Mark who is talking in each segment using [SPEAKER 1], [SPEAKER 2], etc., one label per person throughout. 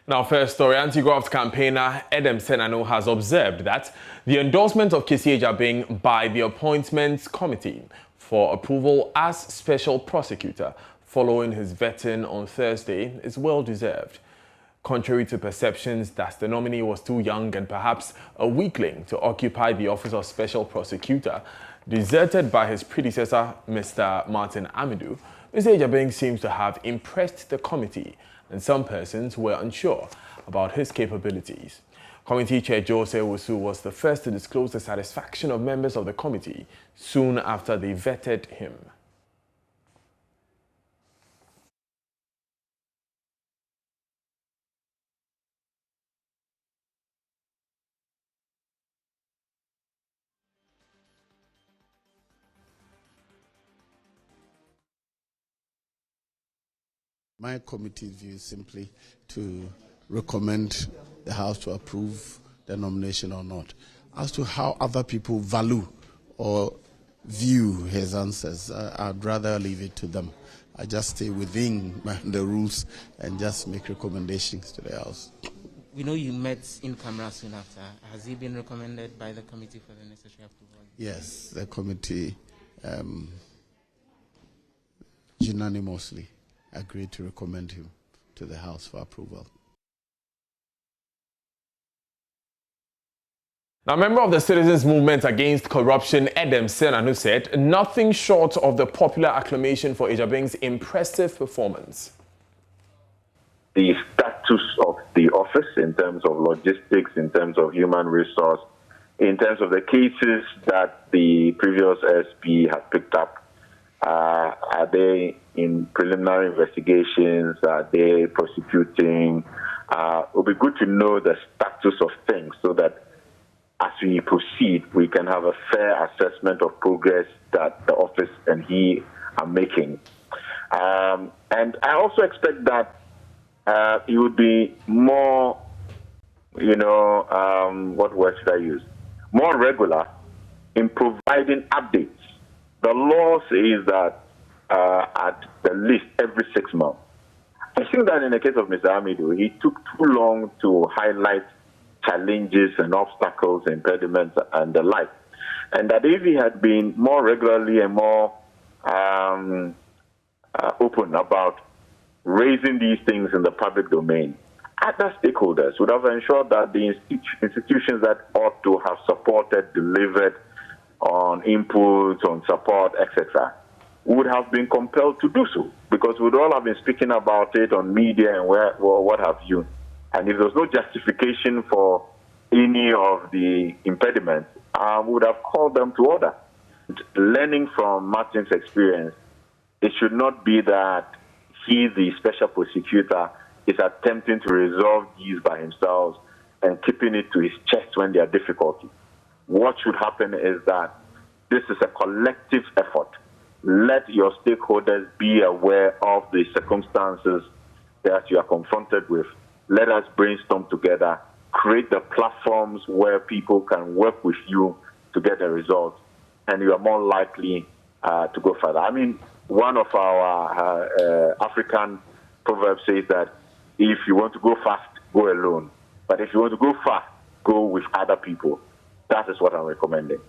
[SPEAKER 1] In our first story, Antigraft campaigner Adam Sinano has observed that the endorsement of Kesi Ejabing by the Appointments Committee for approval as Special Prosecutor following his vetting on Thursday is well-deserved. Contrary to perceptions that the nominee was too young and perhaps a weakling to occupy the office of Special Prosecutor, deserted by his predecessor, Mr. Martin Amidu, Mr. Ejabing seems to have impressed the committee, and some persons were unsure about his capabilities. Committee Chair Jose Wusu was the first to disclose the satisfaction of members of the committee soon after they vetted him.
[SPEAKER 2] My committee's view is simply to recommend the House to approve the nomination or not. As to how other people value or view his answers, I'd rather leave it to them. I just stay within the rules and just make recommendations to the House.
[SPEAKER 3] We know you met in camera soon after. Has he been recommended by the committee for the necessary approval?
[SPEAKER 2] Yes, the committee unanimously agreed to recommend him to the House for approval.
[SPEAKER 1] Now, a member of the Citizens Movement Against Corruption, Adam Sinano, said nothing short of the popular acclamation for Ejabing's impressive performance.
[SPEAKER 4] The status of the office in terms of logistics, in terms of human resource, in terms of the cases that the previous SP has picked up, are they in preliminary investigations? Are they prosecuting? It will be good to know the status of things so that as we proceed, we can have a fair assessment of progress that the office and he are making. And I also expect that it would be more, what word should I use? More regular in providing updates. The law says that at the least every 6 months. I think that in the case of Mr. Amidu, he took too long to highlight challenges and obstacles, impediments, and the like. And that if he had been more regularly and more open about raising these things in the public domain, other stakeholders would have ensured that the institutions that ought to have supported, delivered on inputs, on support, etc., would have been compelled to do so, because we would all have been speaking about it on media and what have you. And if there was no justification for any of the impediments, we would have called them to order. Learning from Martin's experience, it should not be that he, the special prosecutor, is attempting to resolve these by himself and keeping it to his chest when there are difficulties. What should happen is that this is a collective effort. Let your stakeholders be aware of the circumstances that you are confronted with. Let us brainstorm together, create the platforms where people can work with you to get a result, and you are more likely to go further. I mean, one of our African proverbs says that if you want to go fast, go alone. But if you want to go fast, go with other people. That is what I'm recommending.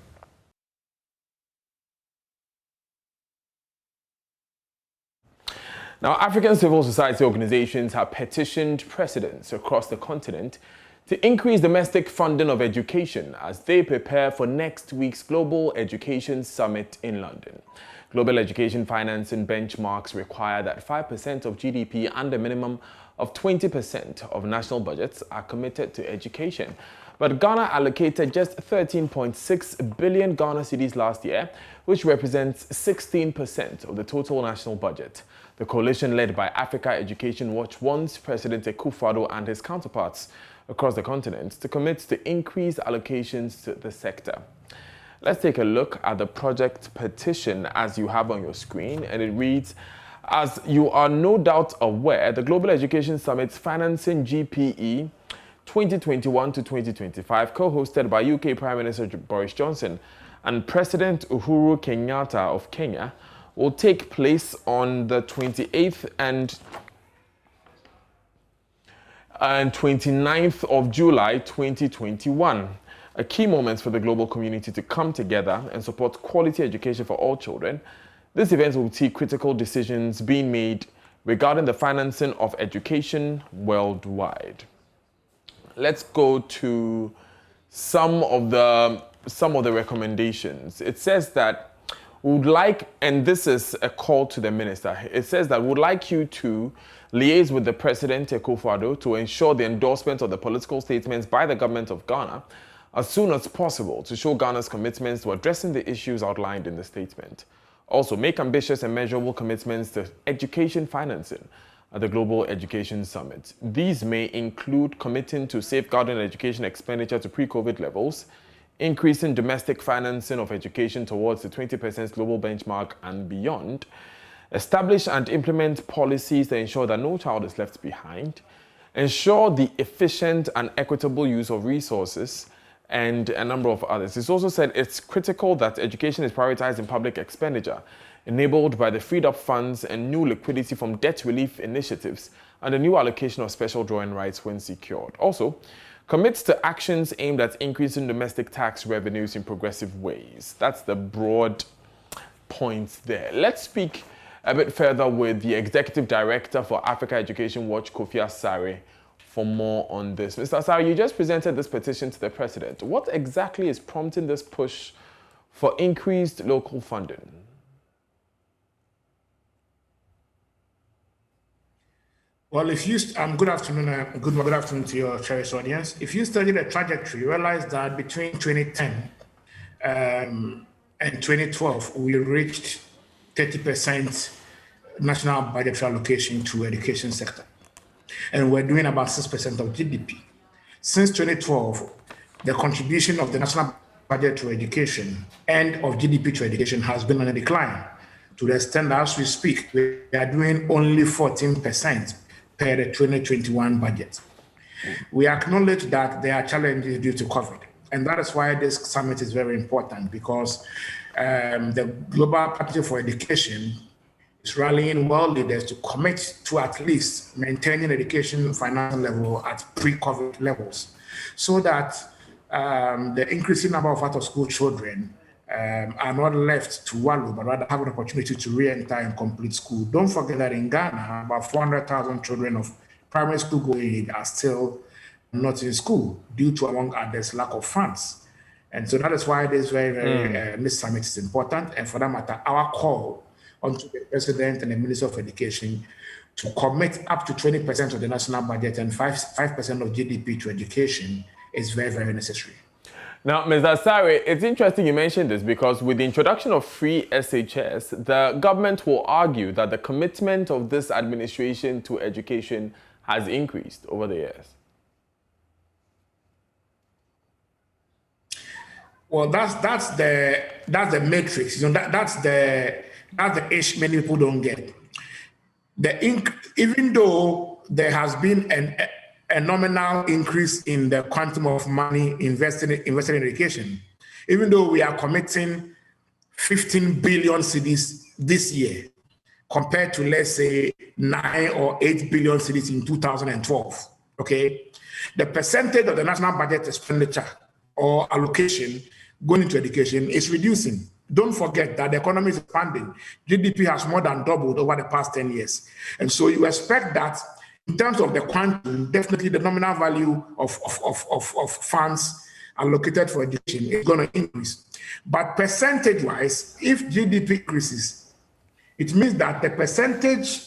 [SPEAKER 1] Now, African civil society organizations have petitioned presidents across the continent to increase domestic funding of education as they prepare for next week's Global Education Summit in London. Global education financing benchmarks require that 5% of GDP and a minimum of 20% of national budgets are committed to education. But Ghana allocated just 13.6 billion Ghana cedis last year, which represents 16% of the total national budget. The coalition led by Africa Education Watch wants President Akufo-Addo and his counterparts across the continent to commit to increased allocations to the sector. Let's take a look at the project petition as you have on your screen, and it reads, as you are no doubt aware, the Global Education Summit's financing GPE 2021 to 2025, co-hosted by UK Prime Minister Boris Johnson and President Uhuru Kenyatta of Kenya, will take place on the 28th and and 29th of July 2021. A key moment for the global community to come together and support quality education for all children. This event will see critical decisions being made regarding the financing of education worldwide. Let's go to some of the recommendations. It says that we would like, and this is a call to the minister, it says that we would like you to liaise with the President Kofi to ensure the endorsement of the political statements by the government of Ghana as soon as possible to show Ghana's commitments to addressing the issues outlined in the statement. Also, make ambitious and measurable commitments to education financing at the Global Education Summit. These may include committing to safeguarding education expenditure to pre-COVID levels, increasing domestic financing of education towards the 20% global benchmark and beyond, establish and implement policies to ensure that no child is left behind, ensure the efficient and equitable use of resources, and a number of others. It's also said it's critical that education is prioritized in public expenditure, enabled by the freed up funds and new liquidity from debt relief initiatives and the new allocation of special drawing rights when secured. Also, commits to actions aimed at increasing domestic tax revenues in progressive ways. That's the broad points there. Let's speak a bit further with the Executive Director for Africa Education Watch, Kofi Asari, for more on this. Mr. Asari, you just presented this petition to the President. What exactly is prompting this push for increased local funding?
[SPEAKER 5] Well, if you, good afternoon, good afternoon to your cherished audience. If you study the trajectory, you realize that between 2010 and 2012, we reached 30% national budgetary allocation to education sector. And we're doing about 6% of GDP. Since 2012, the contribution of the national budget to education and of GDP to education has been on a decline. To the extent that as we speak, we are doing only 14% per the 2021 budget. We acknowledge that there are challenges due to COVID. And that is why this summit is very important, because the Global Partnership for Education is rallying world leaders to commit to at least maintaining education financial level at pre-COVID levels, so that the increasing number of out-of-school children are not left to wallow, but rather have an opportunity to re-enter and complete school. Don't forget that in Ghana, about 400,000 children of primary school going are still not in school due to, among others, lack of funds. And so that is why this this summit is important. And for that matter, our call onto the President and the Minister of Education to commit up to 20% of the national budget and 5% of GDP to education is very, very necessary.
[SPEAKER 1] Now, Ms. Asari, it's interesting you mentioned this, because with the introduction of free SHS, the government will argue that the commitment of this administration to education has increased over the years.
[SPEAKER 5] Well, that's the matrix. You know, that's the issue many people don't get. Even though there has been a nominal increase in the quantum of money invested in education, even though we are committing 15 billion cedis this year, compared to, let's say, 9 or 8 billion cedis in 2012, okay? The percentage of the national budget expenditure or allocation going into education is reducing. Don't forget that the economy is expanding. GDP has more than doubled over the past 10 years. And so you expect that in terms of the quantum, definitely the nominal value of funds allocated for education is going to increase. But percentage-wise, if GDP increases, it means that the percentage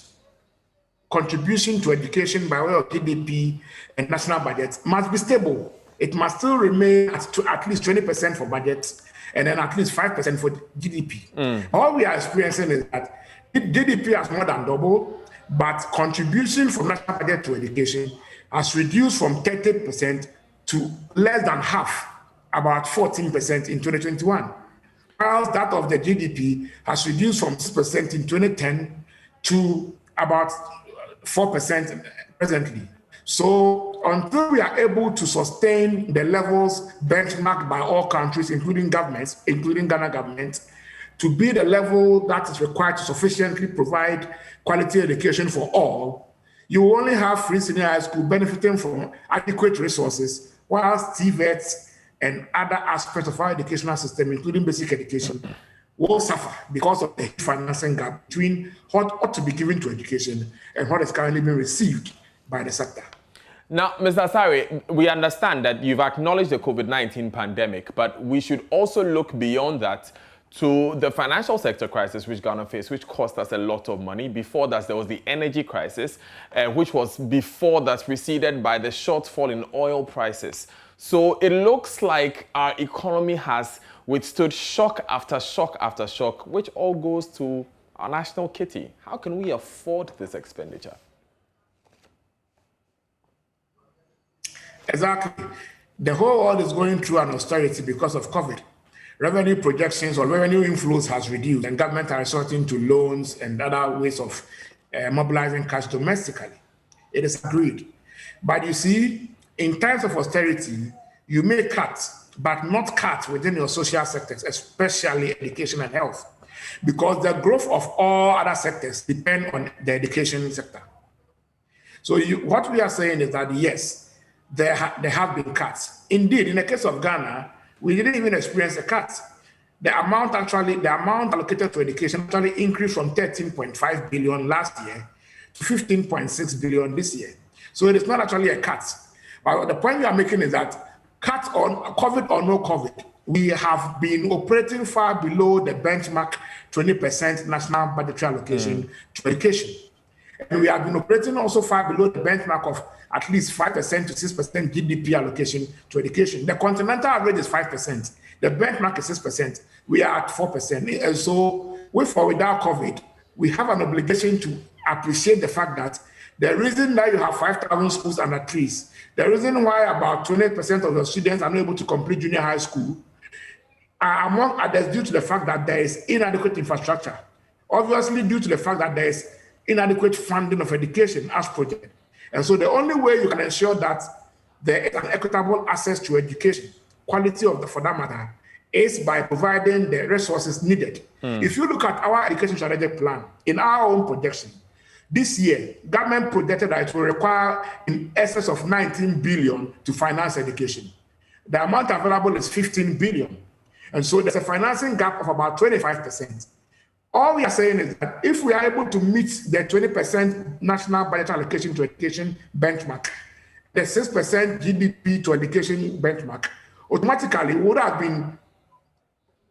[SPEAKER 5] contribution to education by way of GDP and national budget must be stable. It must still remain at least 20% for budgets and then at least 5% for GDP. All we are experiencing is that GDP has more than doubled, but contribution from national budget to education has reduced from 30% to less than half, about 14% in 2021. While that of the GDP has reduced from 6% in 2010 to about 4% presently. So until we are able to sustain the levels benchmarked by all countries, including governments, including Ghana government, to be the level that is required to sufficiently provide quality education for all, You only have free senior high school benefiting from adequate resources, whilst TVETs and other aspects of our educational system, including basic education, will suffer because of the financing gap between what ought to be given to education and what is currently being received by the sector.
[SPEAKER 1] Now, Mr. Asari, we understand that you've acknowledged the COVID-19 pandemic, but we should also look beyond that to the financial sector crisis which Ghana faced, which cost us a lot of money. Before that, there was the energy crisis, which was before that preceded by the shortfall in oil prices. So it looks like our economy has withstood shock after shock after shock, which all goes to our national kitty. How can we afford this expenditure?
[SPEAKER 5] Exactly. The whole world is going through an austerity because of COVID. Revenue projections or revenue inflows has reduced, and government are resorting to loans and other ways of mobilizing cash domestically. It is agreed. But you see, in times of austerity, you may cut, but not cut within your social sectors, especially education and health, because the growth of all other sectors depend on the education sector. So what we are saying is that, yes, there have been cuts. Indeed, in the case of Ghana, we didn't even experience a cut. The amount allocated to education actually increased from 13.5 billion last year to 15.6 billion this year. So it is not actually a cut. But the point we are making is that cut on COVID or no COVID, we have been operating far below the benchmark 20% national budgetary allocation to education. And we have been operating also far below the benchmark of at least 5% to 6% GDP allocation to education. The continental average is 5%. The benchmark is 6%. We are at 4%. And so, with or without COVID, we have an obligation to appreciate the fact that the reason that you have 5,000 schools under trees, the reason why about 20% of the students are not able to complete junior high school, are among others due to the fact that there is inadequate infrastructure. Obviously, due to the fact that there is inadequate funding of education as projected. And so the only way you can ensure that there is an equitable access to education, quality of the, for that matter, is by providing the resources needed. If you look at our education strategic plan, in our own projection, this year, government projected that it will require in excess of 19 billion to finance education. The amount available is 15 billion. And so there's a financing gap of about 25%. All we are saying is that if we are able to meet the 20% national budget allocation to education benchmark, the 6% GDP to education benchmark, automatically we would have been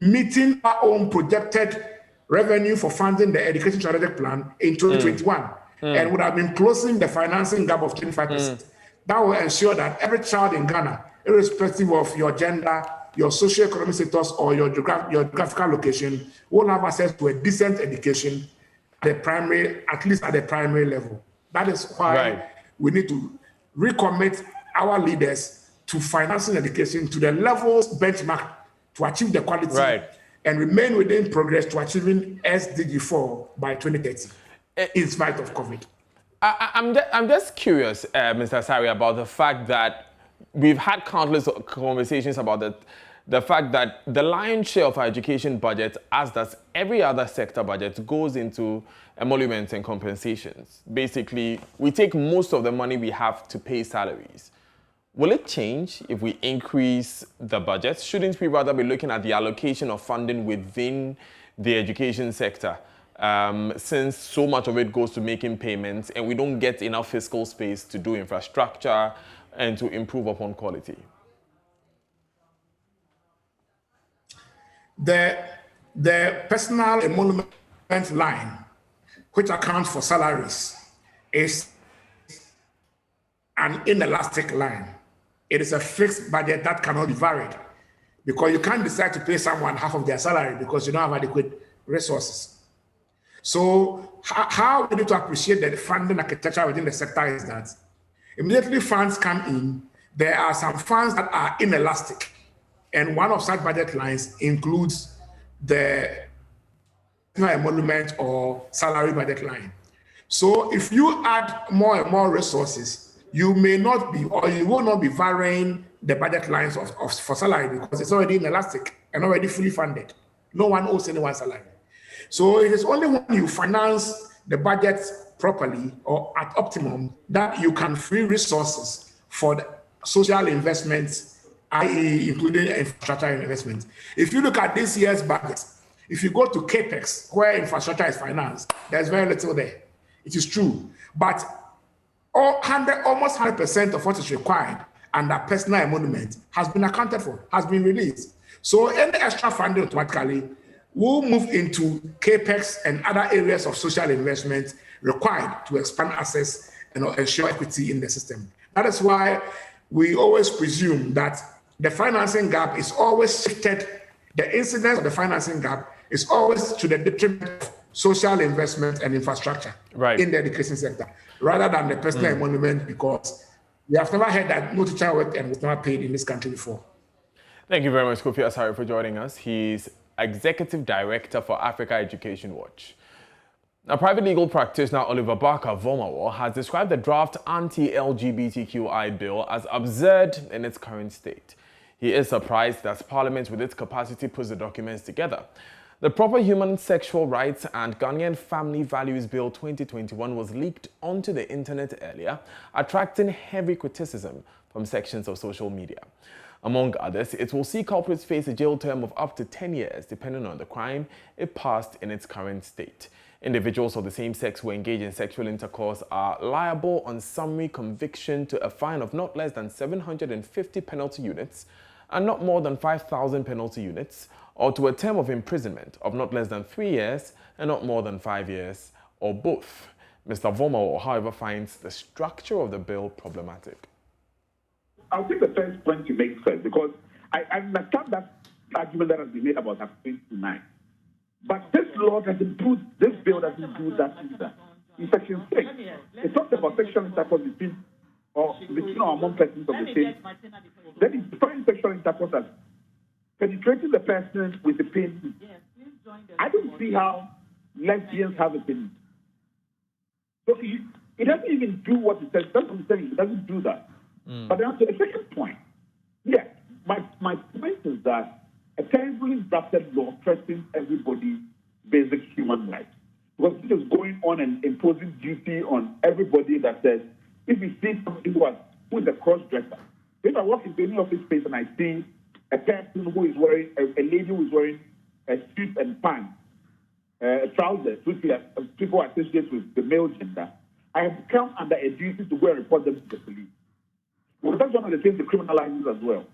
[SPEAKER 5] meeting our own projected revenue for funding the education strategic plan in 2021 and would have been closing the financing gap of 25%. That will ensure that every child in Ghana, irrespective of your gender, your socio-economic status, or your geographical location, will have access to a decent education at the primary, at least at the primary level. That is why we need to recommit our leaders to financing education to the levels benchmark to achieve the quality and remain within progress to achieving SDG 4 by 2030, in spite of COVID.
[SPEAKER 1] I'm just curious, Mr. Asari, about the fact that we've had countless conversations about the fact that the lion's share of our education budget, as does every other sector budget, goes into emoluments and compensations. Basically, we take most of the money we have to pay salaries. Will it change if we increase the budget? Shouldn't we rather be looking at the allocation of funding within the education sector, since so much of it goes to making payments and we don't get enough fiscal space to do infrastructure and to improve upon quality?
[SPEAKER 5] The personal emolument line, which accounts for salaries, is an inelastic line. It is a fixed budget that cannot be varied, because you can't decide to pay someone half of their salary because you don't have adequate resources. So how we need to appreciate the funding architecture within the sector is that immediately funds come in, there are some funds that are inelastic. And one of such budget lines includes the emolument or salary budget line. So if you add more and more resources, you may not be, or you will not be varying the budget lines for salary, because it's already inelastic and already fully funded. No one owes anyone salary. So it is only when you finance the budget properly or at optimum, that you can free resources for the social investments, i.e. including infrastructure investments. If you look at this year's budget, if you go to CAPEX, where infrastructure is financed, there's very little there. It is true. But almost 100% of what is required under personal emolument has been accounted for, has been released. So any extra funding automatically will move into CAPEX and other areas of social investment required to expand access and ensure equity in the system. That is why we always presume that the financing gap is always shifted, the incidence of the financing gap is always to the detriment of social investment and infrastructure in the education sector, rather than the personal emolument, because we have never heard that no teacher worked and was never paid in this country before.
[SPEAKER 1] Thank you very much, Kofi Asari, for joining us. He's Executive Director for Africa Education Watch. Now, private legal practitioner Oliver Baah Vomo has described the draft anti-LGBTQI bill as absurd in its current state. He is surprised that Parliament, with its capacity, puts the documents together. The Proper Human Sexual Rights and Ghanaian Family Values Bill 2021 was leaked onto the internet earlier, attracting heavy criticism from sections of social media. Among others, it will see culprits face a jail term of up to 10 years, depending on the crime if passed in its current state. Individuals of the same sex who engage in sexual intercourse are liable on summary conviction to a fine of not less than 750 penalty units and not more than 5,000 penalty units, or to a term of imprisonment of not less than 3 years and not more than 5 years, or both. Mr. Vomo, however, finds the structure of the bill problematic.
[SPEAKER 6] I'll take the first point you make first, because I understand that argument that has been made about Article 29. But this law doesn't do, this bill doesn't do that either. In Section 6, it talks about sexual intercourse between or among persons of the same. Then it defines sexual intercourse as penetrating the person with a penis. I don't see how lesbians have a penis. So it doesn't even do what it says. That's what I'm saying. It doesn't do that. But then to the second point, yes, my point is that a terribly drafted law threatens everybody's basic human rights. Because it is going on and imposing duty on everybody that says, if you see somebody who is a cross-dresser, if I walk into any office space and I see a person who is wearing, a lady who is wearing a suit and pants, trousers, which people associate with the male gender, I have come under a duty to go and report them to the police. Well, that's one of the things the criminalizes as well.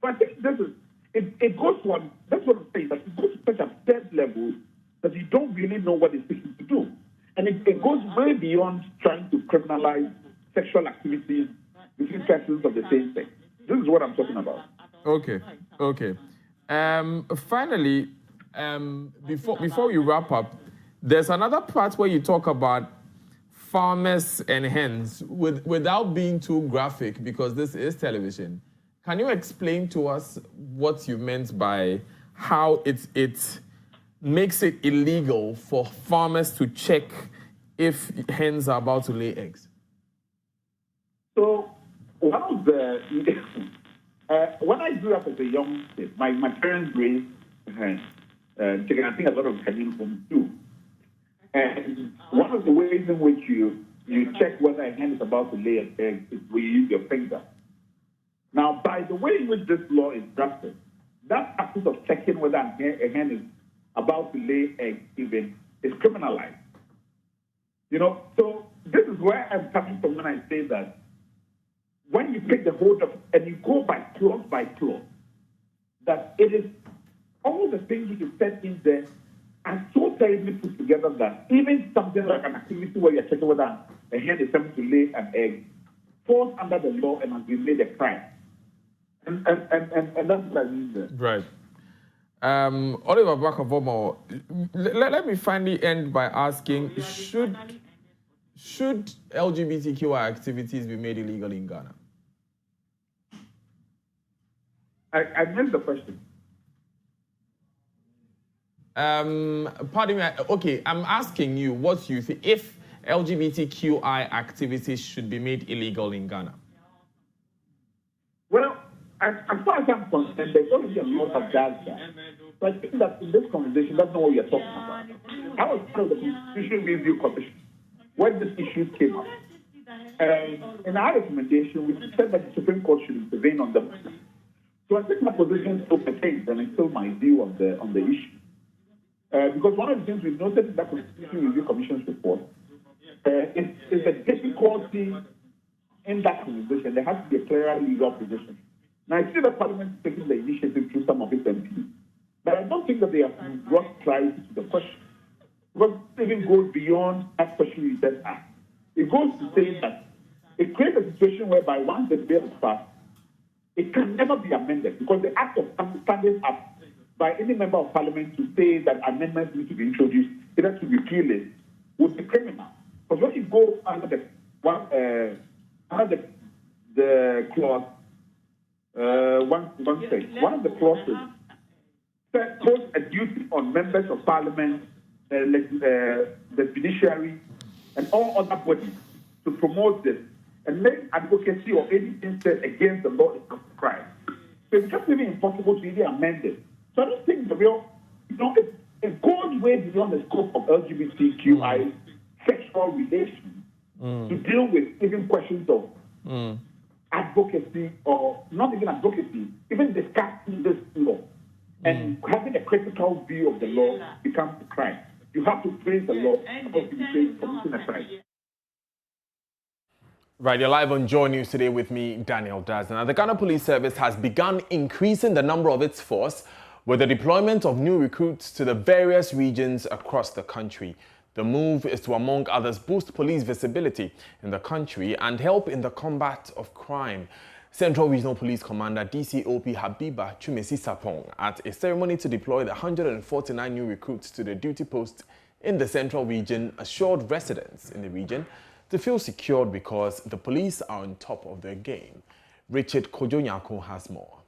[SPEAKER 6] But I think this is, it goes on, that's what I'm saying, that it goes to such absurd level that you don't really know what it's seeking to do. And it goes way beyond trying to criminalize sexual activities between persons of the same sex. This is what I'm talking about.
[SPEAKER 1] Okay. Finally, before we wrap up, there's another part where you talk about farmers and hens without being too graphic, because this is television. Can you explain to us what you meant by how it makes it illegal for farmers to check if hens are about to lay eggs?
[SPEAKER 6] So, one of the when I grew up as a young kid, my parents raised hens. Chicken. I think a lot of Ghanaian homes too. And one of the ways in which you check whether a hen is about to lay an egg is when you use your finger. Now, by the way in which this law is drafted, that practice of checking whether a hen is about to lay eggs even is criminalized. So this is where I'm coming from when I say that when you take the whole of and you go by clause, that it is all the things which is said in there are so terribly put together that even something like an activity where you're checking whether a hen is coming to lay an egg falls under the law and has been made a crime. And that's what I mean there.
[SPEAKER 1] Right. Oliver Baah Vomo, let me finally end by asking, should LGBTQI activities be made illegal in Ghana?
[SPEAKER 6] I missed the question.
[SPEAKER 1] Pardon me. Okay, I'm asking you what you think if LGBTQI activities should be made illegal in Ghana.
[SPEAKER 6] Well, as far as I'm concerned, there's already a lot of Dazna. So I think that in this conversation, that's not what we are talking about. I was part of the Constitution Review Commission. when this issue came up. In our recommendation, we said that the Supreme Court should intervene on them. So I think my position still pertains, and it's still my view on the issue. Because one of the things we've noted in that Constitutional Review Commission's report is the difficulty in that conversation. There has to be a clearer legal position. Now, I see that Parliament is taking the initiative through some of its MPs, but I don't think that they have brought clarity to the question. Because it even goes beyond that question you said asked. It goes to say that it creates a situation whereby once the bill is passed, it can never be amended because the act of standing up by any member of Parliament to say that amendments need to be introduced, either to repeal it, would be criminal. Because when you go under the clause, one of the clauses puts a duty on members of Parliament, the judiciary, and all other bodies to promote this and make advocacy or anything said against the law is a crime. So it's just really impossible to even amend it. So I don't think it goes way beyond the scope of LGBTQI sexual relations to deal with even questions of advocacy or not even advocacy, even discussing this law. And having a critical view of the law becomes a crime. You have to praise the law about committing a crime.
[SPEAKER 1] Right, you're live on Joy News today with me, Daniel Dazna. The Ghana Police Service has begun increasing the number of its force with the deployment of new recruits to the various regions across the country. The move is to, among others, boost police visibility in the country and help in the combat of crime. Central Regional Police Commander DCOP Habiba Chumesi Sapong at a ceremony to deploy the 149 new recruits to the duty post in the Central Region assured residents in the region to feel secured because the police are on top of their game. Richard Kojonyako has more.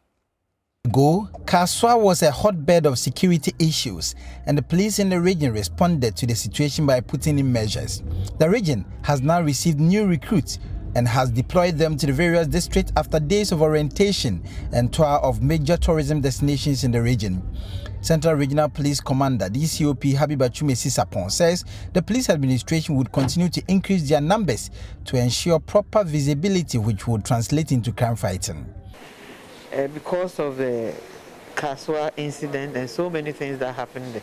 [SPEAKER 7] Kaswa was a hotbed of security issues, and the police in the region responded to the situation by putting in measures. The region has now received new recruits and has deployed them to the various districts after days of orientation and tour of major tourism destinations in the region. Central Regional Police Commander DCOP Habiba Chumesi Sapon says the police administration would continue to increase their numbers to ensure proper visibility, which would translate into crime fighting.
[SPEAKER 8] Because of the Kaswa incident and so many things that happened,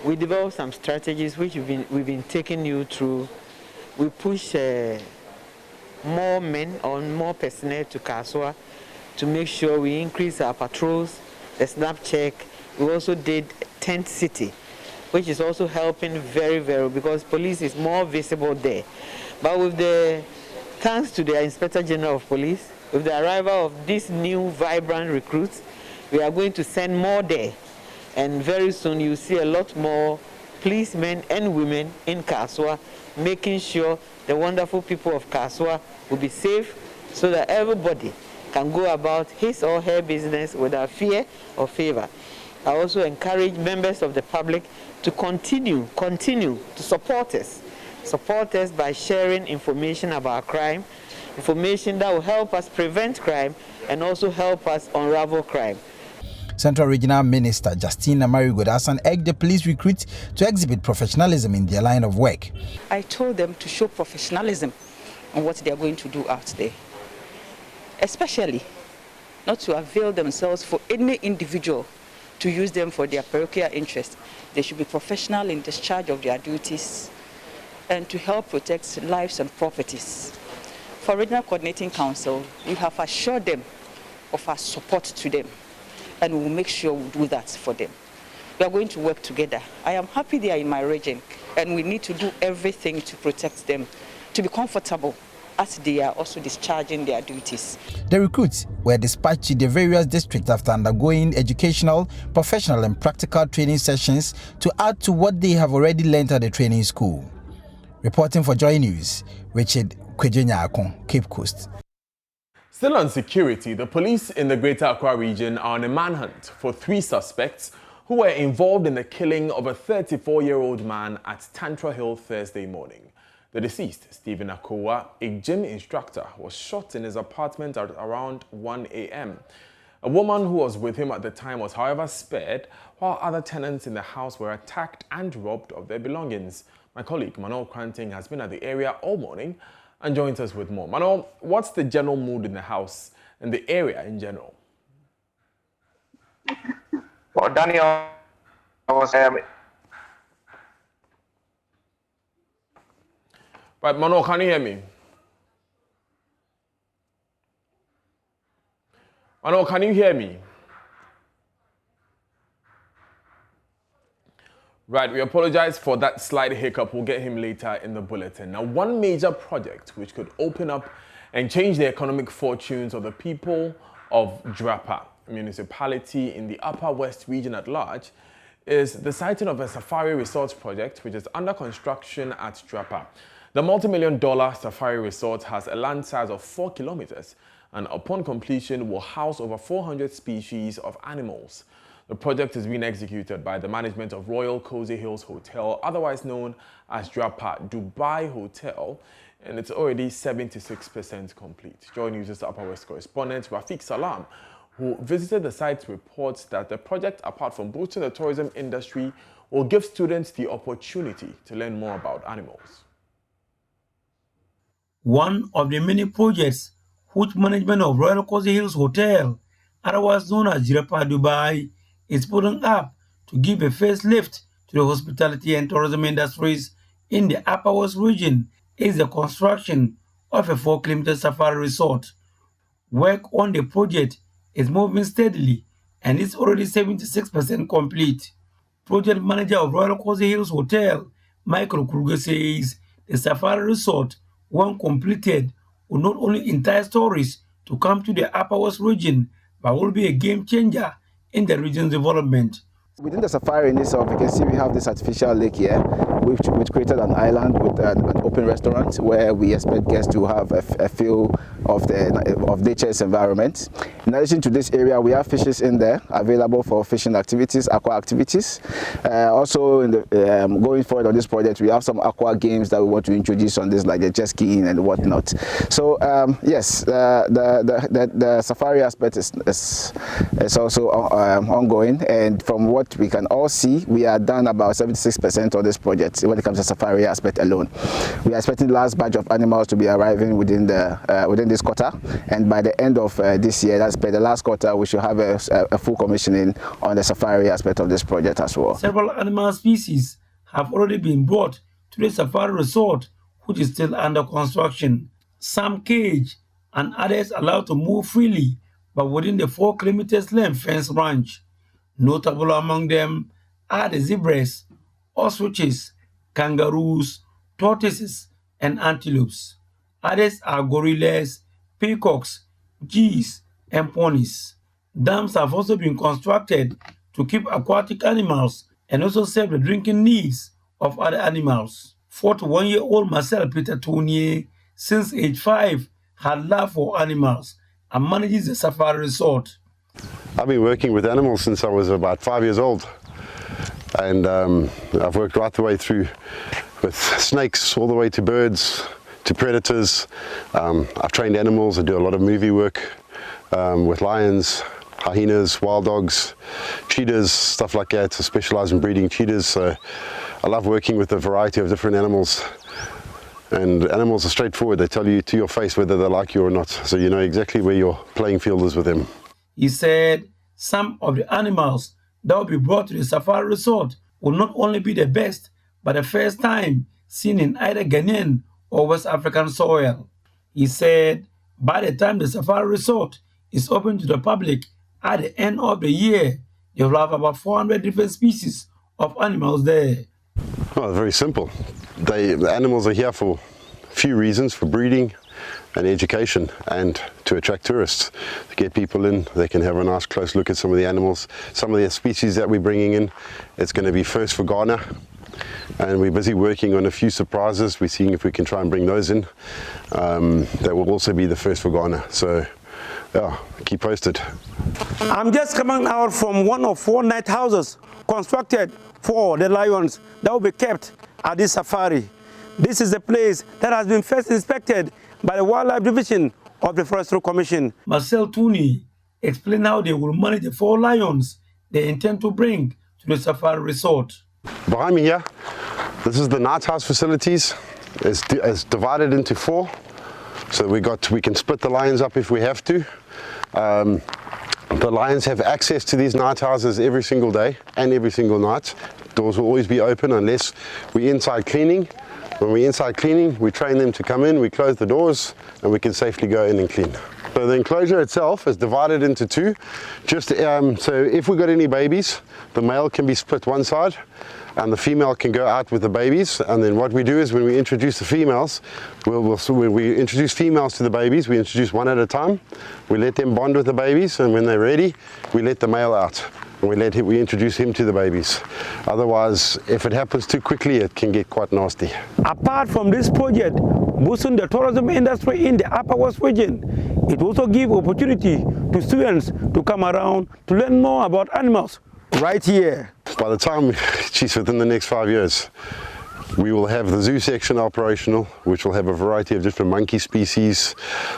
[SPEAKER 8] we developed some strategies which we've been taking you through. We push more men or more personnel to Kaswa to make sure we increase our patrols, the snap check. We also did tent city, which is also helping very, very, because police is more visible there. But with thanks to the Inspector General of Police, with the arrival of these new vibrant recruits, we are going to send more there. And very soon you'll see a lot more policemen and women in Kaswa, making sure the wonderful people of Kaswa will be safe so that everybody can go about his or her business without fear or favor. I also encourage members of the public to continue to support us by sharing information about crime, information that will help us prevent crime and also help us unravel crime.
[SPEAKER 7] Central Regional Minister Justina Marigodasan urged the police recruits to exhibit professionalism in their line of work.
[SPEAKER 9] I told them to show professionalism on what they are going to do out there, especially not to avail themselves for any individual to use them for their parochial interest. They should be professional in discharge of their duties and to help protect lives and properties. For Regional Coordinating Council, we have assured them of our support to them, and we will make sure we do that for them. We are going to work together. I am happy they are in my region, and we need to do everything to protect them, to be comfortable as they are also discharging their duties.
[SPEAKER 7] The recruits were dispatched to the various districts after undergoing educational, professional and practical training sessions to add to what they have already learned at the training school. Reporting for Joy News, Richard Kwejenyakon, Cape Coast.
[SPEAKER 1] Still on security, the police in the Greater Accra region are on a manhunt for 3 suspects who were involved in the killing of a 34-year-old man at Tantra Hill Thursday morning. The deceased, Stephen Akowa, a gym instructor, was shot in his apartment at around 1 a.m. A woman who was with him at the time was, however, spared, while other tenants in the house were attacked and robbed of their belongings. My colleague Manuel Kranting has been at the area all morning and joins us with more. Manuel, what's the general mood in the house and the area in general?
[SPEAKER 10] Well, Daniel,
[SPEAKER 1] Right, Manuel, can you hear me? Manuel, can you hear me? Right, we apologize for that slight hiccup. We'll get him later in the bulletin. Now, one major project which could open up and change the economic fortunes of the people of Drapa, a municipality in the Upper West region at large, is the siting of a safari resort project which is under construction at Drapa. The multi-million-dollar safari resort has a land size of 4 kilometers and upon completion will house over 400 species of animals. The project is being executed by the management of Royal Cozy Hills Hotel, otherwise known as Drapa Dubai Hotel, and it's already 76% complete. Joy News' Upper West correspondent Rafiq Salam, who visited the site, reports that the project, apart from boosting the tourism industry, will give students the opportunity to learn more about animals.
[SPEAKER 11] One of the many projects which management of Royal Cozy Hills Hotel, otherwise known as Drapa Dubai, is putting up to give a facelift to the hospitality and tourism industries in the Upper West region is the construction of a 4-kilometer safari resort. Work on the project is moving steadily and is already 76% complete. Project manager of Royal Cozy Hills Hotel, Michael Kruger, says the safari resort, when completed, will not only entice tourists to come to the Upper West region, but will be a game changer in the region's development.
[SPEAKER 12] Within the safari in itself, you can see we have this artificial lake here, which created an island with an open restaurant where we expect guests to have a feel of nature's environment. In addition to this area, we have fishes in there available for fishing activities, aqua activities. Also, in the, going forward on this project, we have some aqua games that we want to introduce on this, like the jet skiing and whatnot. So yes, the safari aspect is also ongoing, and from what we can all see, we are done about 76% of this project when it comes to safari aspect alone. We are expecting the last batch of animals to be arriving within this quarter, and by the end of this year, that's by the last quarter, we should have a full commissioning on the safari aspect of this project as well.
[SPEAKER 11] Several animal species have already been brought to the safari resort, which is still under construction. Some caged and others allowed to move freely, but within the 4 kilometers length fence range. Notable among them are the zebras, ostriches, kangaroos, tortoises, and antelopes. Others are gorillas, peacocks, geese, and ponies. Dams have also been constructed to keep aquatic animals and also serve the drinking needs of other animals. 41-year-old Marcel Peter Tournier, since age 5, had love for animals and manages the safari resort.
[SPEAKER 13] I've been working with animals since I was about 5 years old, and I've worked right the way through with snakes all the way to birds, to predators. I've trained animals. I do a lot of movie work with lions, hyenas, wild dogs, cheetahs, stuff like that. I specialize in breeding cheetahs, so I love working with a variety of different animals. And animals are straightforward. They tell you to your face whether they like you or not, so you know exactly where your playing field is with them.
[SPEAKER 11] He said some of the animals that will be brought to the safari resort will not only be the best, but the first time seen in either Ghanaian or West African soil. He said by the time the safari resort is open to the public at the end of the year, you'll have about 400 different species of animals there.
[SPEAKER 13] Well, very simple. The animals are here for a few reasons: for breeding and education, and to attract tourists, to get people in. They can have a nice close look at some of the animals, some of the species that we're bringing in. It's going to be first for Ghana, and we're busy working on a few surprises. We're seeing if we can try and bring those in. That will also be the first for Ghana. So yeah, keep posted.
[SPEAKER 14] I'm just coming out from one of 4 night houses constructed for the lions that will be kept at this safari. This is the place that has been first inspected by the Wildlife Division of the Forestry Commission.
[SPEAKER 11] Marcel Tournier explained how they will manage the 4 lions they intend to bring to the safari resort.
[SPEAKER 13] Behind me here, This is the night house facilities. It's divided into 4. So we can split the lions up if we have to. The lions have access to these night houses every single day and every single night. Doors will always be open unless we're inside cleaning. When we're inside cleaning, we train them to come in, we close the doors, and we can safely go in and clean. So the enclosure itself is divided into 2. So if we've got any babies, the male can be split one side, and the female can go out with the babies. And then what we do is when we introduce the females, when we introduce females to the babies, we introduce one at a time. We let them bond with the babies, and when they're ready, we let the male out. And we introduce him to the babies. Otherwise, if it happens too quickly, it can get quite nasty.
[SPEAKER 14] Apart from this project, boosting the tourism industry in the Upper West region, it also gives opportunity to students to come around to learn more about animals right here.
[SPEAKER 13] By the time, within the next 5 years, we will have the zoo section operational, which will have a variety of different monkey species,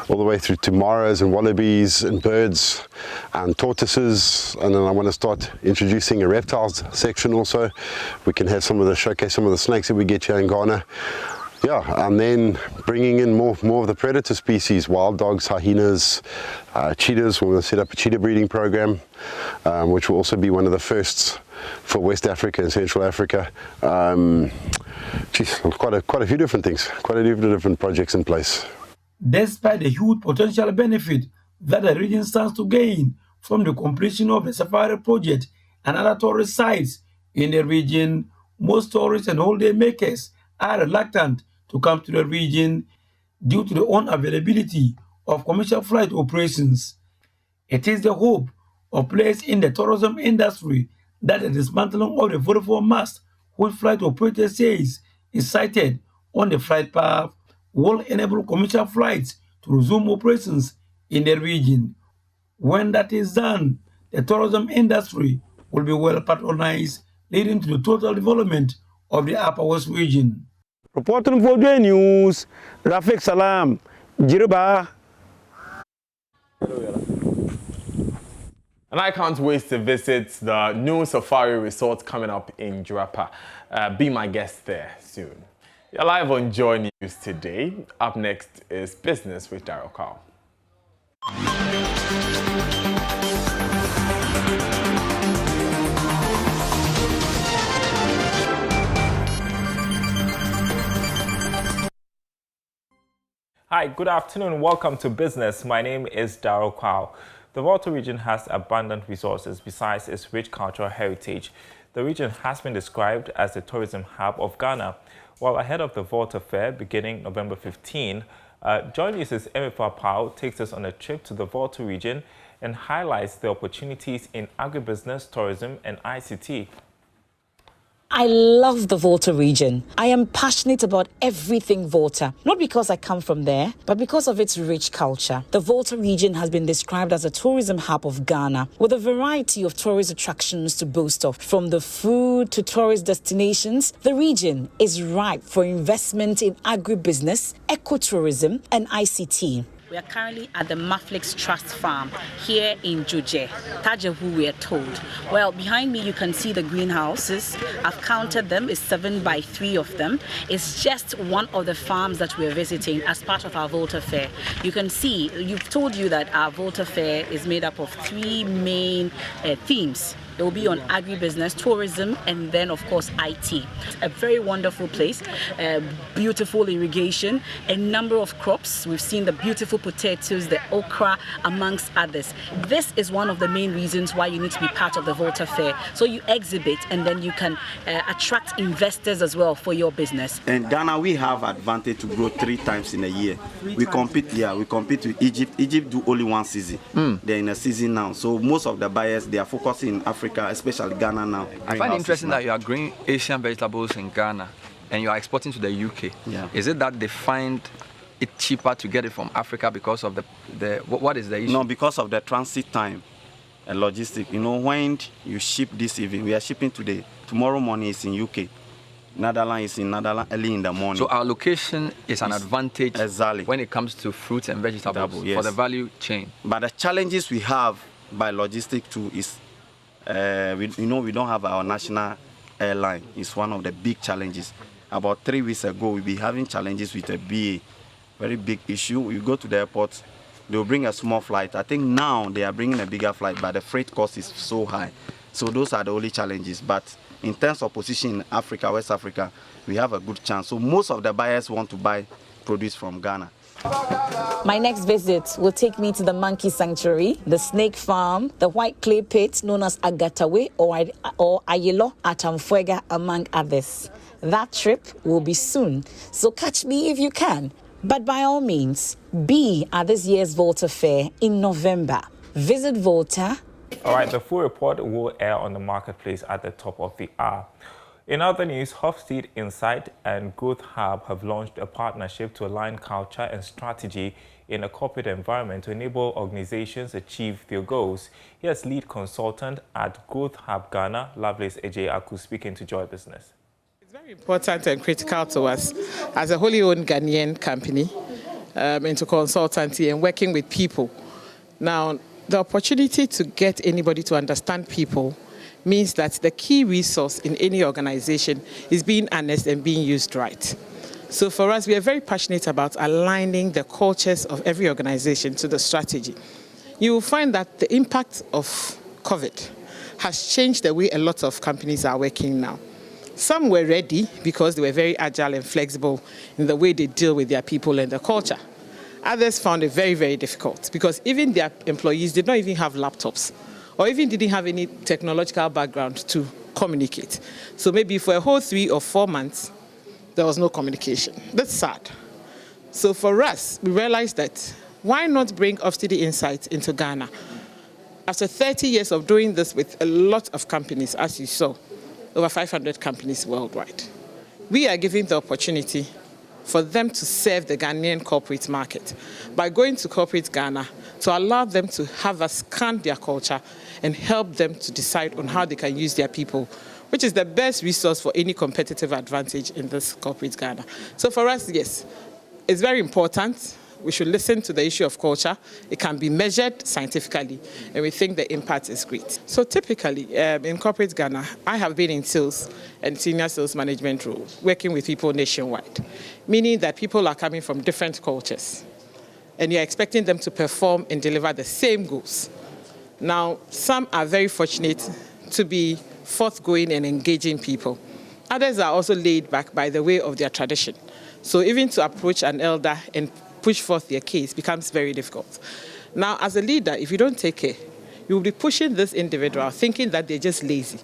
[SPEAKER 13] all the way through to maras and wallabies and birds and tortoises. And then I want to start introducing a reptiles section also. We can have showcase some of the snakes that we get here in Ghana. Yeah, and then bringing in more of the predator species, wild dogs, hyenas, cheetahs. We're going to set up a cheetah breeding program, which will also be one of the firsts for West Africa and Central Africa. Quite a few different things, quite a few different projects in place.
[SPEAKER 11] Despite the huge potential benefit that the region stands to gain from the completion of the safari project and other tourist sites in the region, most tourists and holiday makers are reluctant to come to the region due to the unavailability of commercial flight operations. It is the hope of players in the tourism industry that the dismantling of the 44 masts, which flight operator says is sited on the flight path, will enable commercial flights to resume operations in the region. When that is done, the tourism industry will be well patronized, leading to the total development of the Upper West region.
[SPEAKER 14] Reporting for J News, Rafiq Salam, Baah.
[SPEAKER 1] And I can't wait to visit the new safari resort coming up in Jurapa. Be my guest there soon. You're live on Joy News today. Up next is Business with Daryl Carl.
[SPEAKER 15] Hi, good afternoon. Welcome to Business. My name is Daryl Kwao. The Volta region has abundant resources besides its rich cultural heritage. The region has been described as the tourism hub of Ghana. While ahead of the Volta Fair beginning November 15, Joy News' Emifa Pao takes us on a trip to the Volta region and highlights the opportunities in agribusiness, tourism, and ICT.
[SPEAKER 16] I love the Volta region. I am passionate about everything Volta, not because I come from there, but because of its rich culture. The Volta region has been described as a tourism hub of Ghana, with a variety of tourist attractions to boast of. From the food to tourist destinations, the region is ripe for investment in agribusiness, ecotourism, and ICT.
[SPEAKER 17] We are currently at the Maflix Trust Farm here in Juje, Tajahu, we are told. Well, behind me you can see the greenhouses. I've counted them, it's 7 by 3 of them. It's just one of the farms that we're visiting as part of our Volta Fair. You can see, you've told you that our Volta Fair is made up of 3 main themes. It will be on agribusiness, tourism, and then, of course, IT. It's a very wonderful place, beautiful irrigation, a number of crops. We've seen the beautiful potatoes, the okra, amongst others. This is one of the main reasons why you need to be part of the Volta Fair. So you exhibit, and then you can attract investors as well for your business.
[SPEAKER 18] In Ghana, we have advantage to grow 3 times in a year. We compete with Egypt. Egypt do only 1 season. They're in a season now. So most of the buyers, they are focusing in Africa, especially Ghana now.
[SPEAKER 19] I find it interesting that you are growing Asian vegetables in Ghana and you are exporting to the UK.
[SPEAKER 18] Yeah.
[SPEAKER 19] Is it that they find it cheaper to get it from Africa because of what is the issue?
[SPEAKER 18] No, because of the transit time and logistic. You know, when you ship this evening, we are shipping today. Tomorrow morning is in UK. Netherlands is in Netherlands early in the morning.
[SPEAKER 19] So our location is an advantage
[SPEAKER 18] exactly
[SPEAKER 19] when it comes to fruits and vegetables
[SPEAKER 18] yes.
[SPEAKER 19] for the value chain.
[SPEAKER 18] But the challenges we have by logistic too is we don't have our national airline. It's one of the big challenges. about 3 weeks ago, we'll be having challenges with a BA. Very big issue. You go to the airport, they'll bring a small flight. I think now they are bringing a bigger flight, but the freight cost is so high. So those are the only challenges. But in terms of position in Africa, West Africa, we have a good chance. So most of the buyers want to buy produce from Ghana.
[SPEAKER 16] My next visit will take me to the monkey sanctuary, the snake farm, the white clay pit known as Agatawe or Ayelo at Amfuega, among others. That trip will be soon, so catch me if you can. But by all means, be at this year's Volta Fair in November. Visit Volta.
[SPEAKER 15] All right, the full report will air on the marketplace at the top of the hour. In other news, Hofstede Insight and Growth Hub have launched a partnership to align culture and strategy in a corporate environment to enable organizations achieve their goals. Here's lead consultant at Growth Hub Ghana, Lovelace Ejay Aku, speaking to Joy Business.
[SPEAKER 20] It's very important and critical to us as a wholly owned Ghanaian company into consultancy and working with people. Now, the opportunity to get anybody to understand people means that the key resource in any organization is being honest and being used right. So for us, we are very passionate about aligning the cultures of every organization to the strategy. You will find that the impact of COVID has changed the way a lot of companies are working now. Some were ready because they were very agile and flexible in the way they deal with their people and their culture. Others found it very, very difficult because even their employees did not even have laptops or even didn't have any technological background to communicate. So maybe for a whole 3 or 4 months, there was no communication. That's sad. So for us, we realized that why not bring Hofstede Insight into Ghana? After 30 years of doing this with a lot of companies, as you saw, over 500 companies worldwide, we are giving the opportunity for them to serve the Ghanaian corporate market by going to corporate Ghana to allow them to have us scan their culture and help them to decide on how they can use their people, which is the best resource for any competitive advantage in this corporate Ghana. So for us, yes, it's very important. We should listen to the issue of culture. It can be measured scientifically, and we think the impact is great. So typically, in corporate Ghana, I have been in sales and senior sales management roles, working with people nationwide, meaning that people are coming from different cultures, and you're expecting them to perform and deliver the same goals. Now, some are very fortunate to be forthgoing and engaging people. Others are also laid back by the way of their tradition. So even to approach an elder and push forth their case becomes very difficult. Now, as a leader, if you don't take care, you will be pushing this individual thinking that they're just lazy,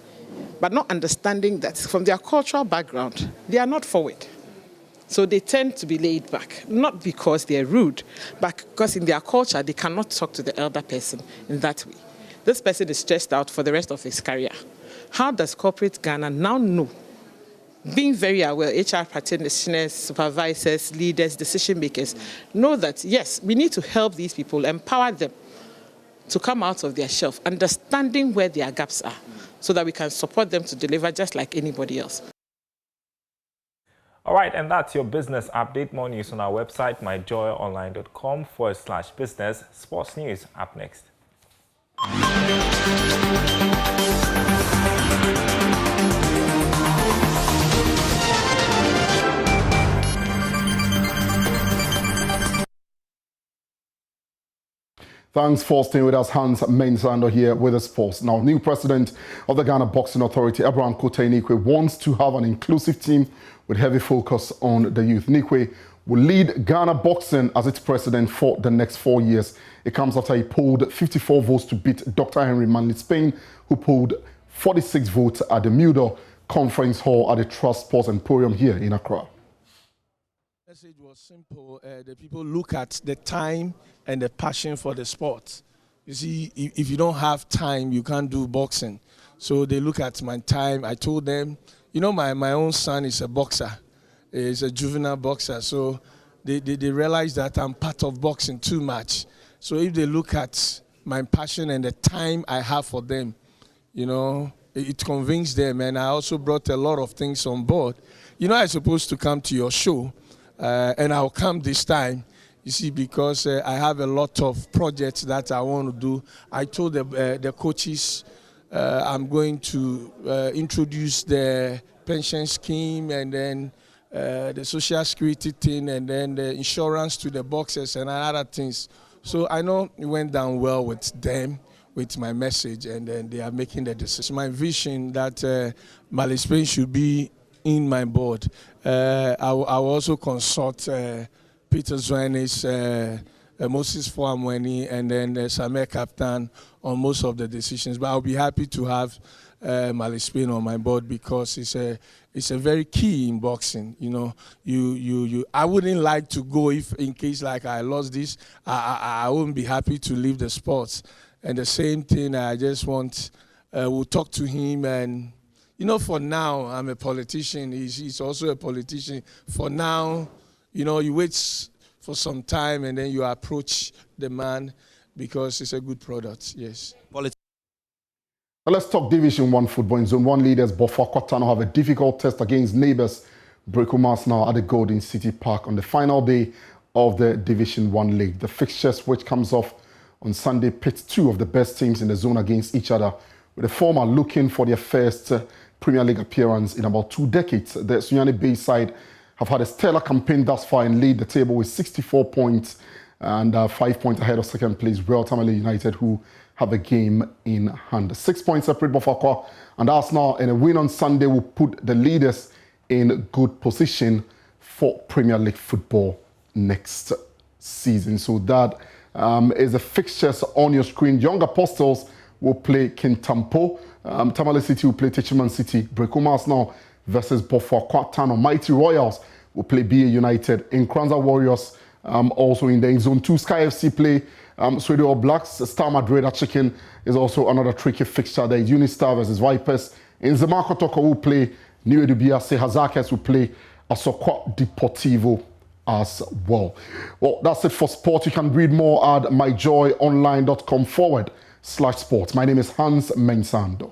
[SPEAKER 20] but not understanding that from their cultural background, they are not forward. So they tend to be laid back, not because they're rude, but because in their culture, they cannot talk to the elder person in that way. This person is stressed out for the rest of his career. How does corporate Ghana now know, being very aware, HR practitioners, supervisors, leaders, decision makers, know that, yes, we need to help these people, empower them to come out of their shelf, understanding where their gaps are, so that we can support them to deliver just like anybody else.
[SPEAKER 15] All right, and that's your business update. More news on our website, myjoyonline.com/business. Sports news up next.
[SPEAKER 21] Thanks for staying with us. Hans Mensando here with the sports. Now, new president of the Ghana Boxing Authority, Abraham Kotei-Nikwe, wants to have an inclusive team with heavy focus on the youth. Nikwe will lead Ghana Boxing as its president for the next 4 years. It comes after he polled 54 votes to beat Dr. Henry Manley Spain, who polled 46 votes at the Mudo Conference Hall at the Trust Sports Emporium here in Accra.
[SPEAKER 22] The message was simple. The people look at the time and the passion for the sport. You see, if you don't have time, you can't do boxing. So they look at my time. I told them, you know, my own son is a boxer. He's a juvenile boxer. So they realize that I'm part of boxing too much. So if they look at my passion and the time I have for them, you know, it convinced them. And I also brought a lot of things on board. You know, I'm supposed to come to your show, and I'll come this time. You see, because I have a lot of projects that I want to do. I told the coaches I'm going to introduce the pension scheme, and then the social security thing, and then the insurance to the boxers and other things. So I know it went down well with them, with my message, and then they are making the decision. My vision that Mali Spain should be in my board. I will also consult Peter Zwanis, Moses Fuamweni, and then Samer Captain on most of the decisions. But I'll be happy to have Mali Spain on my board because it's a very key in boxing. You know, I wouldn't like to go if in case like I lost this. I wouldn't be happy to leave the sports. And the same thing, I just want we'll talk to him. And you know, for now, I'm a politician. He's also a politician. For now, you know, you wait for some time and then you approach the man because it's a good product. Yes.
[SPEAKER 21] Now let's talk Division 1 football. In Zone 1 leaders, Bofa Kwatano have a difficult test against neighbours Brekumas now at the Golden City Park on the final day of the Division 1 league. The fixtures, which comes off on Sunday, pit two of the best teams in the zone against each other, with the former looking for their first Premier League appearance in about 2 decades. The Sunyani Bay side have had a stellar campaign thus far and lead the table with 64 points and 5 points ahead of second place Royal Tamale United, who have a game in hand. 6 points separate Bofakwa and Arsenal, and a win on Sunday will put the leaders in good position for Premier League football next season. So that is the fixtures on your screen. Young Apostles will play Kintampo. Tamale City will play Techiman City. Brekuma Arsenal versus Bofakwa Tano. Mighty Royals will play BA United. Nkranza Warriors also in the Zone 2. Sky FC play Sweden All Blacks. Star Madrid at Chicken is also another tricky fixture there. Unistar versus Vipers. In Zamako Toko will play New Edubia. Hazakes will play Asokwa Deportivo as well. Well, that's it for sport. You can read more at myjoyonline.com/sports. My name is Hans Mensando.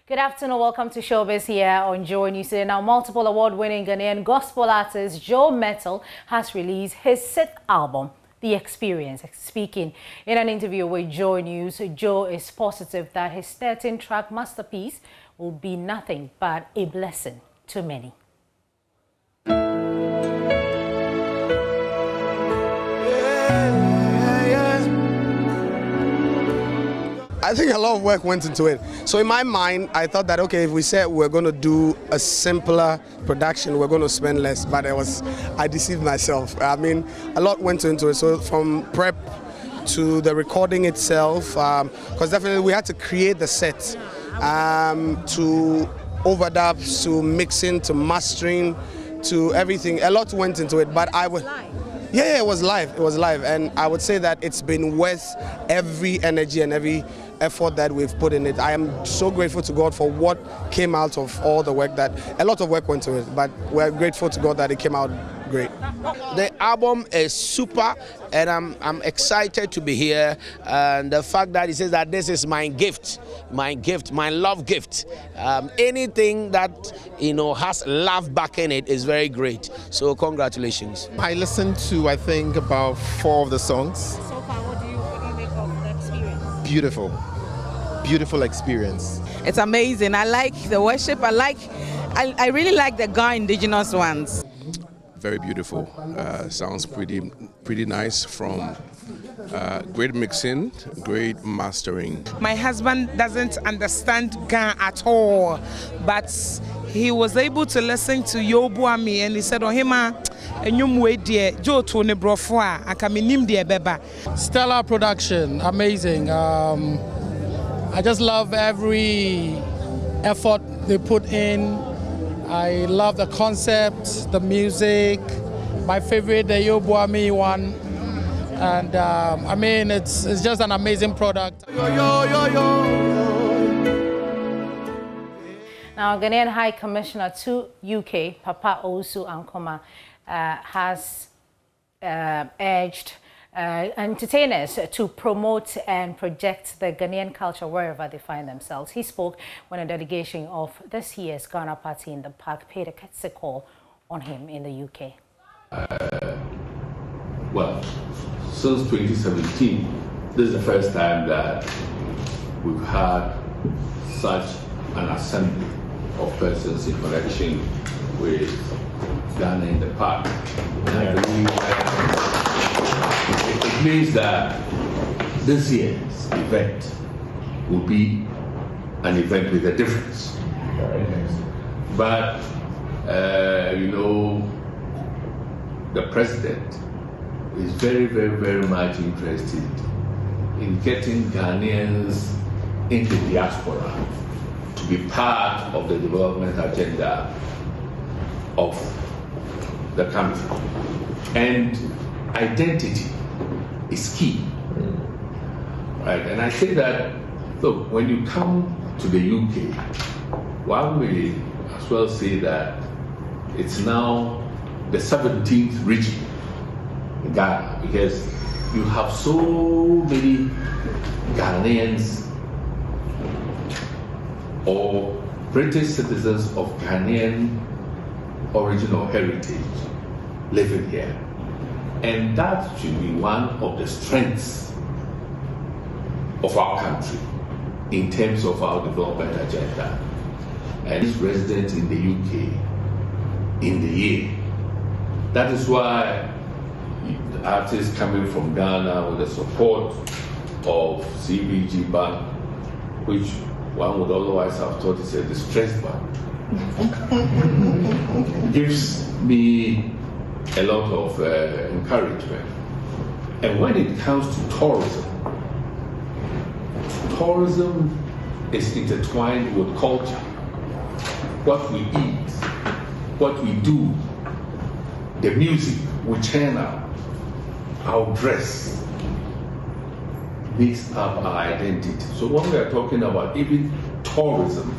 [SPEAKER 2] Good afternoon, welcome to Showbiz here on Joy News. Now, multiple award-winning Ghanaian gospel artist Joe Mettle has released his 6th album, The Experience. Speaking in an interview with Joy News, Joe is positive that his 13-track masterpiece will be nothing but a blessing to many.
[SPEAKER 3] I think a lot of work went into it. So in my mind, I thought that, okay, if we said we're going to do a simpler production, we're going to spend less, but I deceived myself. I mean, a lot went into it. So from prep to the recording itself, because definitely we had to create the set, to overdubs, to mixing, to mastering, to everything. A lot went into it, but I would... Yeah, it was live. It was live, and I would say that it's been worth every energy and every effort that we've put in it. I am so grateful to God for what came out of all the work. That a lot of work went into it, but we're grateful to God that it came out great.
[SPEAKER 23] The album is super, and I'm excited to be here. And the fact that he says that this is my gift, my love gift. Anything that has love back in it is very great. So congratulations.
[SPEAKER 24] I listened to I think about 4 of the songs.
[SPEAKER 2] So far, what do you make of the experience?
[SPEAKER 24] Beautiful experience.
[SPEAKER 25] It's amazing. I like the worship. I really like the Ga indigenous ones.
[SPEAKER 26] Very beautiful. Sounds pretty nice. From great mixing, great mastering.
[SPEAKER 27] My husband doesn't understand Ga at all, but he was able to listen to Yobuami, and he said, "Oh, hima,
[SPEAKER 28] stellar production, amazing. I just love every effort they put in. I love the concept, the music. My favorite, the Yobuami one. And I mean, it's just an amazing product.
[SPEAKER 2] Now, Ghanaian High Commissioner to UK, Papa Owusu Ankoma, has urged entertainers to promote and project the Ghanaian culture wherever they find themselves. He spoke when a delegation of this year's Ghana Party in the Park paid a courtesy call on him in the UK.
[SPEAKER 29] Well, since 2017, this is the first time that
[SPEAKER 4] we've had such an assembly of persons in connection with Ghana in the park. And I believe it means that this year's event will be an event with a difference. But, you know, the president is very, very, very much interested in getting Ghanaians in the diaspora to be part of the development agenda of the country. And identity is key. Right? And I say that, look, when you come to the UK, one may as well say that it's now the 17th region in Ghana, because you have so many Ghanaians or British citizens of Ghanaian origin or heritage living here. And that should be one of the strengths of our country in terms of our development agenda. And is resident in the UK in the year. That is why the artists coming from Ghana with the support of CBG Bank, which one would otherwise have thought is a distressed bank, gives me a lot of encouragement. And when it comes to tourism, tourism is intertwined with culture. What we eat, what we do, the music we channel, our dress, makes up our identity. So when we are talking about even tourism,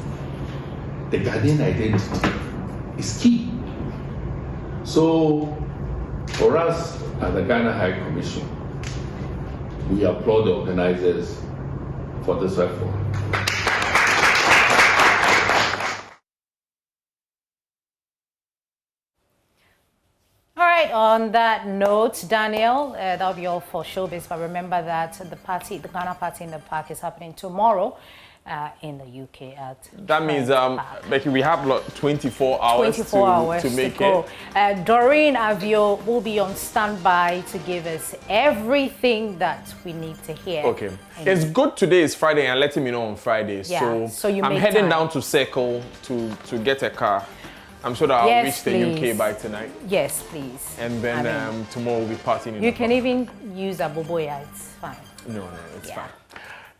[SPEAKER 4] the Ghanaian identity is key. So for us at the Ghana High Commission, we applaud the organizers for this effort.
[SPEAKER 2] All right, on that note, Daniel, that'll be all for showbiz. But remember that the Ghana party in the park is happening tomorrow in the UK at.
[SPEAKER 1] That means, Becky, we have 24 hours,
[SPEAKER 2] 24 hours
[SPEAKER 1] to make
[SPEAKER 2] go.
[SPEAKER 1] it.
[SPEAKER 2] Doreen Avio will be on standby to give us everything that we need to hear.
[SPEAKER 1] Okay. It's good today is Friday and letting me know on Friday.
[SPEAKER 2] Yeah, so you
[SPEAKER 1] I'm
[SPEAKER 2] make
[SPEAKER 1] heading
[SPEAKER 2] time.
[SPEAKER 1] down to Circle to get a car. I'm sure that I'll reach the UK by tonight.
[SPEAKER 2] Yes, please.
[SPEAKER 1] And then tomorrow we'll be partying in
[SPEAKER 2] You
[SPEAKER 1] the
[SPEAKER 2] can
[SPEAKER 1] park.
[SPEAKER 2] even use a boboya, it's fine.
[SPEAKER 1] No, it's fine.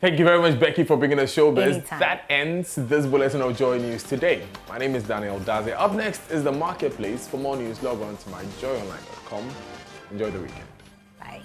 [SPEAKER 1] Thank you very much, Becky, for bringing us showbiz.
[SPEAKER 2] Anytime.
[SPEAKER 1] That ends this bulletin of Joy News today. My name is Daniel Dazna. Up next is the Marketplace. For more news, log on to myjoyonline.com. Enjoy the weekend.
[SPEAKER 2] Bye.